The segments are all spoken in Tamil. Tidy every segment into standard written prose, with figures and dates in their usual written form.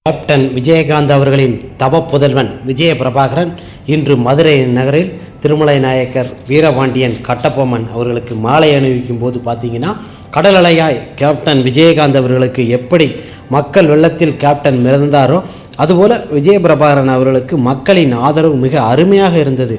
கேப்டன் விஜயகாந்த் அவர்களின் தவ புதல்வன் விஜய பிரபாகரன் இன்று மதுரை நகரில் திருமலை நாயக்கர் வீரபாண்டியன் கட்டபொம்மன் அவர்களுக்கு மாலை அணிவிக்கும் போது பார்த்தீங்கன்னா கடல் அலையாய் கேப்டன் விஜயகாந்த் அவர்களுக்கு எப்படி மக்கள் வெள்ளத்தில் கேப்டன் மிதந்தாரோ அதுபோல் விஜயபிரபாகரன் அவர்களுக்கு மக்களின் ஆதரவு மிக அருமையாக இருந்தது.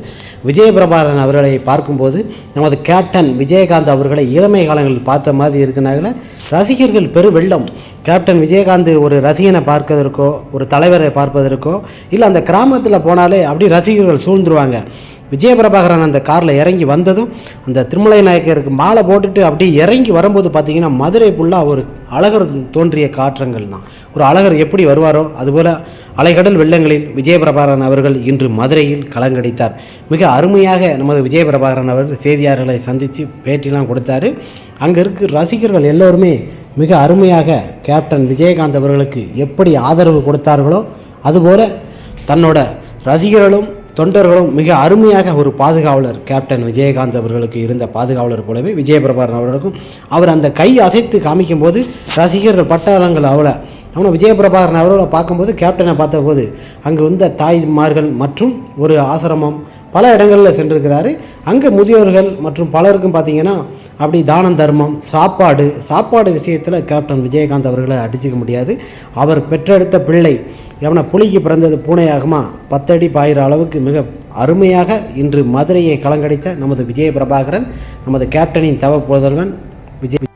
விஜயபிரபாகரன் அவர்களை பார்க்கும்போது நமது கேப்டன் விஜயகாந்த் அவர்களை இளமை காலங்களில் பார்த்த மாதிரி இருக்கிறனால ரசிகர்கள் பெருவெள்ளம். கேப்டன் விஜயகாந்த் ஒரு ரசிகனை பார்ப்பதற்கோ ஒரு தலைவரை பார்ப்பதற்கோ இல்லை அந்த கிராமத்தில் போனாலே அப்படி ரசிகர்கள் சூழ்ந்துருவாங்க. விஜயபிரபாகரன் அந்த காரில் இறங்கி வந்ததும் அந்த திருமலை நாயக்கருக்கு மாலை போட்டுட்டு அப்படி இறங்கி வரும்போது பார்த்திங்கன்னா மதுரை ஃபுல்லாக ஒரு அழகர் தோன்றிய காற்றங்கள் தான். ஒரு அழகர் எப்படி வருவாரோ அதுபோல் அலைக்கடல் வெள்ளங்களில் விஜயபிரபாகரன் அவர்கள் இன்று மதுரையில் கலங்கடித்தார். மிக அருமையாக நமது விஜயபிரபாகரன் அவர்கள் செய்தியாளர்களை சந்தித்து பேட்டிலாம் கொடுத்தாரு. அங்கே இருக்க ரசிகர்கள் எல்லோருமே மிக அருமையாக கேப்டன் விஜயகாந்த் அவர்களுக்கு எப்படி ஆதரவு கொடுத்தார்களோ அதுபோல் தன்னோட ரசிகர்களும் தொண்டர்களும் மிக அருமையாக ஒரு பாதுகாவலர் கேப்டன் விஜயகாந்த் அவர்களுக்கு இருந்த பாதுகாவலர் போலவே விஜயபிரபாகரன் அவர்களுக்கும் அவர் அந்த கை அசைத்து காமிக்கும் போது ரசிகர்கள் பட்டாளங்கள் அவனை விஜயபிரபாகரன் அவர்களை பார்க்கும்போது கேப்டனை பார்த்தபோது அங்கு வந்த தாய்மார்கள் மற்றும் ஒரு ஆசிரமம் பல இடங்களில் சென்றிருக்கிறாரு. அங்கே முதியோர்கள் மற்றும் பலருக்கும் பார்த்திங்கன்னா அப்படி தானம் தர்மம் சாப்பாடு விஷயத்தில் கேப்டன் விஜயகாந்த் அவர்களை அடிச்சிக்க முடியாது. அவர் பெற்றெடுத்த பிள்ளை எவனை புலிக்கு பிறந்தது பூனையாகுமா 10 அடி பாயிற அளவுக்கு மிக அருமையாக இன்று மதுரையை கலங்கடித்த நமது விஜயபிரபாகரன் நமது கேப்டனின் தவ புதல்வன் விஜய்